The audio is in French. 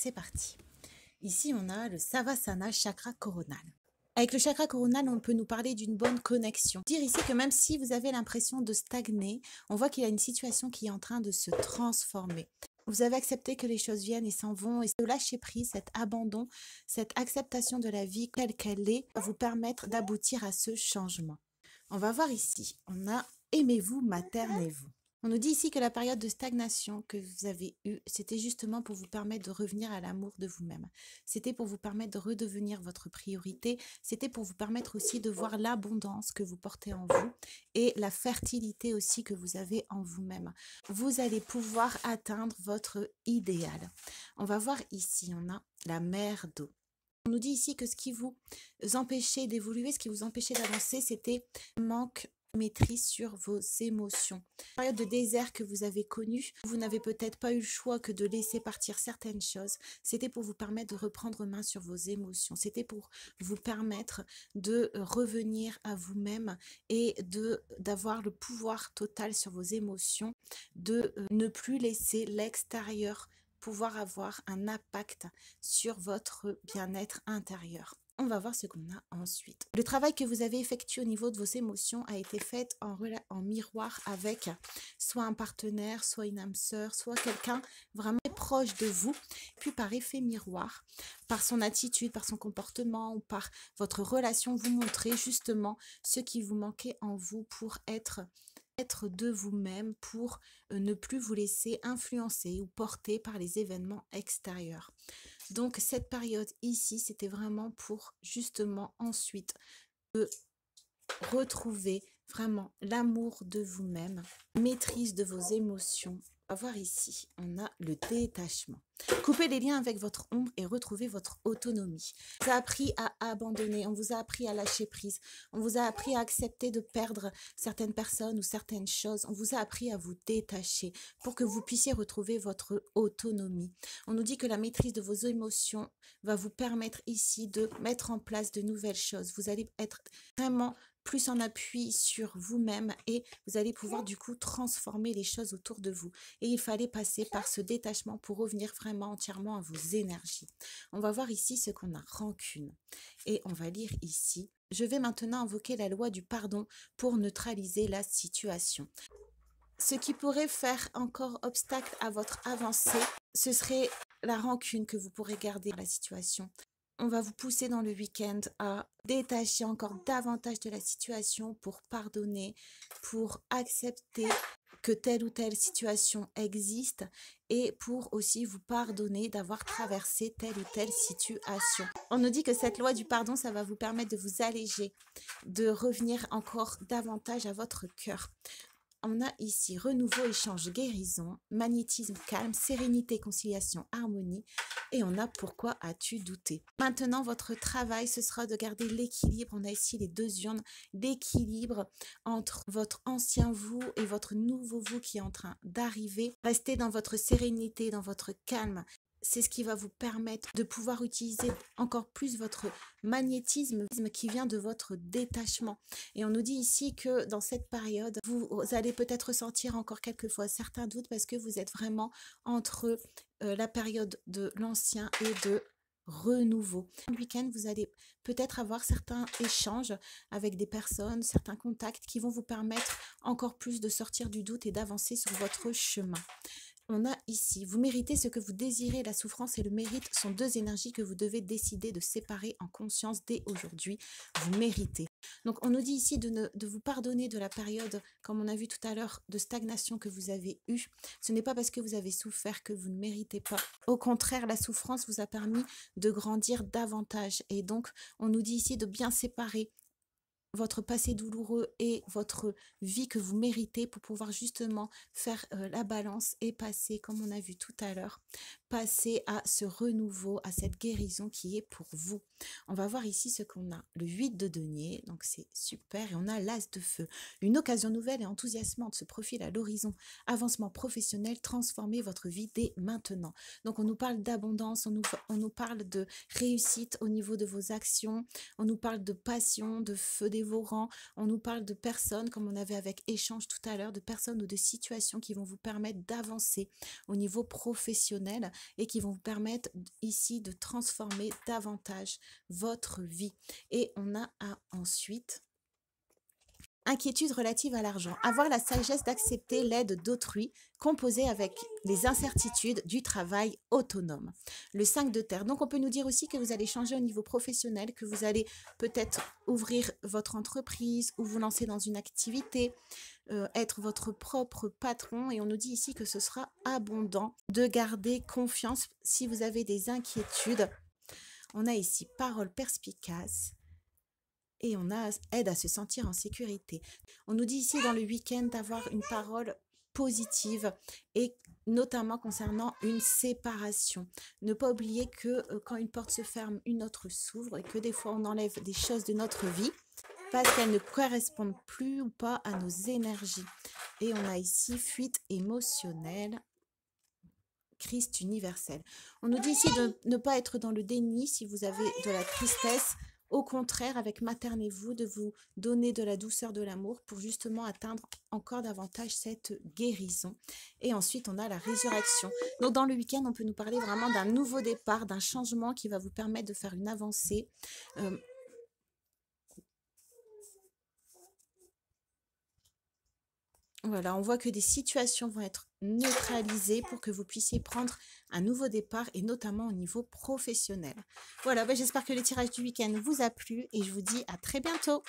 c'est parti. Ici, on a le Savasana chakra coronal. Avec le chakra coronal, on peut nous parler d'une bonne connexion. Dire ici que même si vous avez l'impression de stagner, on voit qu'il y a une situation qui est en train de se transformer. Vous avez accepté que les choses viennent et s'en vont, et ce lâcher prise, cet abandon, cette acceptation de la vie telle qu'elle est, va vous permettre d'aboutir à ce changement. On va voir ici, on a aimez-vous, maternez-vous. On nous dit ici que la période de stagnation que vous avez eue, c'était justement pour vous permettre de revenir à l'amour de vous-même. C'était pour vous permettre de redevenir votre priorité. C'était pour vous permettre aussi de voir l'abondance que vous portez en vous et la fertilité aussi que vous avez en vous-même. Vous allez pouvoir atteindre votre idéal. On va voir ici, on a la mer d'eau. On nous dit ici que ce qui vous empêchait d'évoluer, ce qui vous empêchait d'avancer, c'était manque maîtrise sur vos émotions. La période de désert que vous avez connue, vous n'avez peut-être pas eu le choix que de laisser partir certaines choses. C'était pour vous permettre de reprendre main sur vos émotions. C'était pour vous permettre de revenir à vous-même et d'avoir le pouvoir total sur vos émotions, de ne plus laisser l'extérieur pouvoir avoir un impact sur votre bien-être intérieur. On va voir ce qu'on a ensuite. Le travail que vous avez effectué au niveau de vos émotions a été fait en miroir avec soit un partenaire, soit une âme sœur, soit quelqu'un vraiment proche de vous. Puis par effet miroir, par son attitude, par son comportement ou par votre relation, vous montrez justement ce qui vous manquait en vous pour être de vous-même, pour ne plus vous laisser influencer ou porter par les événements extérieurs. Donc cette période ici, c'était vraiment pour justement ensuite retrouver vraiment l'amour de vous-même, maîtrise de vos émotions. On va voir ici, on a le détachement. Coupez les liens avec votre ombre et retrouvez votre autonomie. On vous a appris à abandonner, on vous a appris à lâcher prise, on vous a appris à accepter de perdre certaines personnes ou certaines choses, on vous a appris à vous détacher pour que vous puissiez retrouver votre autonomie. On nous dit que la maîtrise de vos émotions va vous permettre ici de mettre en place de nouvelles choses. Vous allez être vraiment plus en appui sur vous-même et vous allez pouvoir du coup transformer les choses autour de vous. Et il fallait passer par ce détachement pour revenir vraiment entièrement à vos énergies. On va voir ici ce qu'on a, rancune. Et on va lire ici, je vais maintenant invoquer la loi du pardon pour neutraliser la situation. Ce qui pourrait faire encore obstacle à votre avancée, ce serait la rancune que vous pourrez garder à la situation. On va vous pousser dans le week-end à détacher encore davantage de la situation pour pardonner, pour accepter que telle ou telle situation existe et pour aussi vous pardonner d'avoir traversé telle ou telle situation. On nous dit que cette loi du pardon, ça va vous permettre de vous alléger, de revenir encore davantage à votre cœur. On a ici renouveau, échange, guérison, magnétisme, calme, sérénité, conciliation, harmonie. Et on a pourquoi as-tu douté. Maintenant, votre travail, ce sera de garder l'équilibre. On a ici les deux urnes, l'équilibre entre votre ancien vous et votre nouveau vous qui est en train d'arriver. Restez dans votre sérénité, dans votre calme. C'est ce qui va vous permettre de pouvoir utiliser encore plus votre magnétisme qui vient de votre détachement. Et on nous dit ici que dans cette période, vous allez peut-être ressentir encore quelquefois certains doutes parce que vous êtes vraiment entre la période de l'ancien et de renouveau. Le week-end, vous allez peut-être avoir certains échanges avec des personnes, certains contacts qui vont vous permettre encore plus de sortir du doute et d'avancer sur votre chemin. On a ici, vous méritez ce que vous désirez, la souffrance et le mérite sont deux énergies que vous devez décider de séparer en conscience dès aujourd'hui. Vous méritez. Donc on nous dit ici de vous pardonner de la période, comme on a vu tout à l'heure, de stagnation que vous avez eue. Ce n'est pas parce que vous avez souffert que vous ne méritez pas. Au contraire, la souffrance vous a permis de grandir davantage. Et donc on nous dit ici de bien séparer votre passé douloureux et votre vie que vous méritez pour pouvoir justement faire la balance et passer, comme on a vu tout à l'heure, passer à ce renouveau, à cette guérison qui est pour vous. On va voir ici ce qu'on a. Le 8 de denier, donc c'est super, et on a l'as de feu. Une occasion nouvelle et enthousiasmante se profile à l'horizon. Avancement professionnel, transformez votre vie dès maintenant. Donc on nous parle d'abondance, on nous parle de réussite au niveau de vos actions, on nous parle de passion, de feu des renouveler vos rangs. On nous parle de personnes, comme on avait avec échange tout à l'heure, de personnes ou de situations qui vont vous permettre d'avancer au niveau professionnel et qui vont vous permettre ici de transformer davantage votre vie. Et on a ensuite inquiétude relative à l'argent. Avoir la sagesse d'accepter l'aide d'autrui, composée avec les incertitudes du travail autonome. Le 5 de terre. Donc, on peut nous dire aussi que vous allez changer au niveau professionnel, que vous allez peut-être ouvrir votre entreprise ou vous lancer dans une activité, être votre propre patron. Et on nous dit ici que ce sera abondant de garder confiance si vous avez des inquiétudes. On a ici parole perspicace. Et on a aide à se sentir en sécurité. On nous dit ici dans le week-end d'avoir une parole positive et notamment concernant une séparation. Ne pas oublier que quand une porte se ferme, une autre s'ouvre et que des fois on enlève des choses de notre vie parce qu'elles ne correspondent plus ou pas à nos énergies. Et on a ici fuite émotionnelle. Christ universel. On nous dit ici de ne pas être dans le déni si vous avez de la tristesse. Au contraire, avec Maternez-vous, de vous donner de la douceur, de l'amour pour justement atteindre encore davantage cette guérison. Et ensuite, on a la résurrection. Donc, dans le week-end, on peut nous parler vraiment d'un nouveau départ, d'un changement qui va vous permettre de faire une avancée. Voilà, on voit que des situations vont être neutralisées pour que vous puissiez prendre un nouveau départ et notamment au niveau professionnel. Voilà, j'espère que le tirage du week-end vous a plu et je vous dis à très bientôt.